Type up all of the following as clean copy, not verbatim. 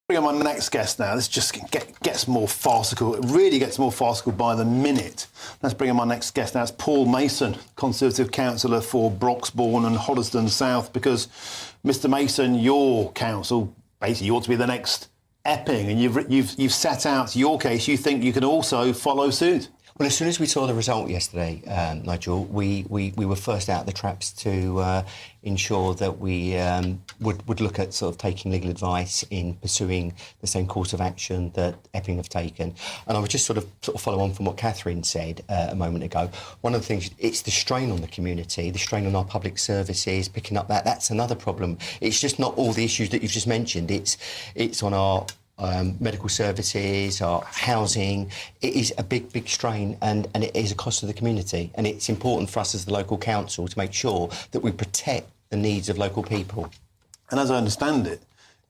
Bring on my next guest now. This just gets more farcical. It really gets more farcical by the minute. Let's bring on my next guest now. It's Paul Mason, Conservative Councillor for Broxbourne and Hoddesdon South, because, Mr Mason, your council, basically, you ought to be the next Epping, and you've set out your case. You think you can also follow suit? Well, as soon as we saw the result yesterday, Nigel, we were first out of the traps to ensure that we would look at sort of taking legal advice in pursuing the same course of action that Epping have taken. And I would just sort of follow on from what Catherine said a moment ago. One of the things, it's the strain on the community, the strain on our public services, picking up that's another problem. It's just not all the issues that you've just mentioned. It's on our medical services, our housing. It is a big strain, and it is a cost to the community. And it's important for us as the local council to make sure that we protect the needs of local people. And as I understand it,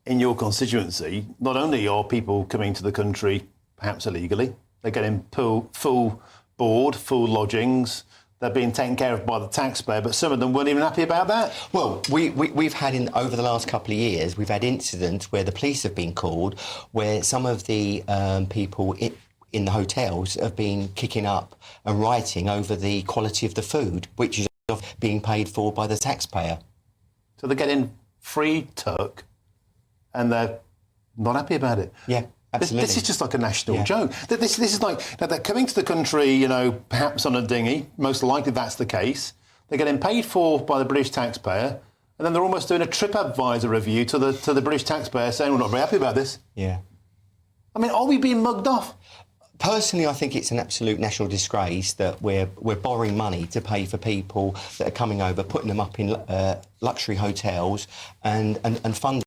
in your constituency, not only are people coming to the country perhaps illegally, they're getting full board, full lodgings, they're being taken care of by the taxpayer, but some of them weren't even happy about that. Well, we've had, over the last couple of years, we've had incidents where the police have been called, where some of the people in the hotels have been kicking up and rioting over the quality of the food, which is being paid for by the taxpayer. So they're getting free tuck and they're not happy about it. Yeah. Absolutely. This is just like a national joke. This is like, now they're coming to the country, perhaps on a dinghy. Most likely that's the case. They're getting paid for by the British taxpayer, and then they're almost doing a TripAdvisor review to the British taxpayer saying, we're not very happy about this. Yeah. I mean, are we being mugged off? Personally, I think it's an absolute national disgrace that we're borrowing money to pay for people that are coming over, putting them up in luxury hotels and funding.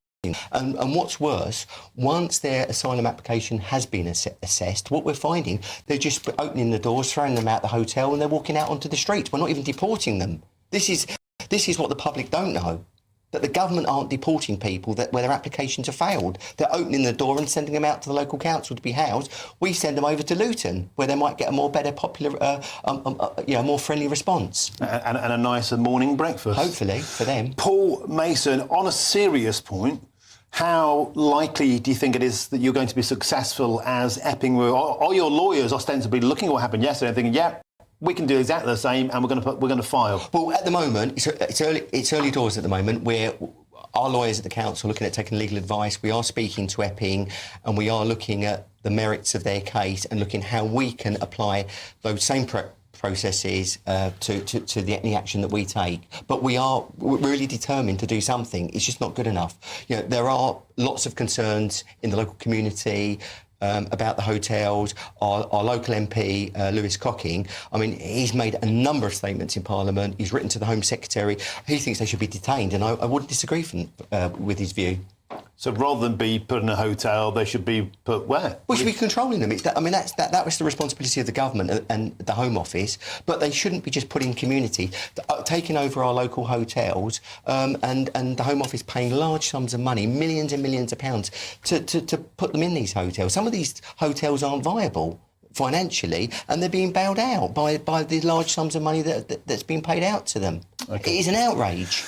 And what's worse, once their asylum application has been assessed, what we're finding, they're just opening the doors, throwing them out the hotel, and they're walking out onto the streets. We're not even deporting them. This is what the public don't know, that the government aren't deporting people where their applications have failed. They're opening the door and sending them out to the local council to be housed. We send them over to Luton, where they might get a more more friendly response. And a nicer morning breakfast. Hopefully, for them. Paul Mason, on a serious point, how likely do you think it is that you're going to be successful as Epping? Are your lawyers ostensibly looking at what happened yesterday and thinking, yeah, we can do exactly the same, and we're going to file? Well, at the moment, it's early doors at the moment. Our lawyers at the council are looking at taking legal advice. We are speaking to Epping, and we are looking at the merits of their case and looking how we can apply those same processes to any action that we take. But we're really determined to do something. It's just not good enough. There are lots of concerns in the local community about the hotels. Our local MP, Lewis Cocking, I mean, he's made a number of statements in Parliament. He's written to the Home Secretary. He thinks they should be detained, and I wouldn't disagree with his view. So rather than be put in a hotel, they should be put where? We should be controlling them. That was the responsibility of the government and the Home Office, but they shouldn't be just put in community, taking over our local hotels, and the Home Office paying large sums of money, millions and millions of pounds, to put them in these hotels. Some of these hotels aren't viable financially, and they're being bailed out by the large sums of money that's being paid out to them. Okay. It is an outrage.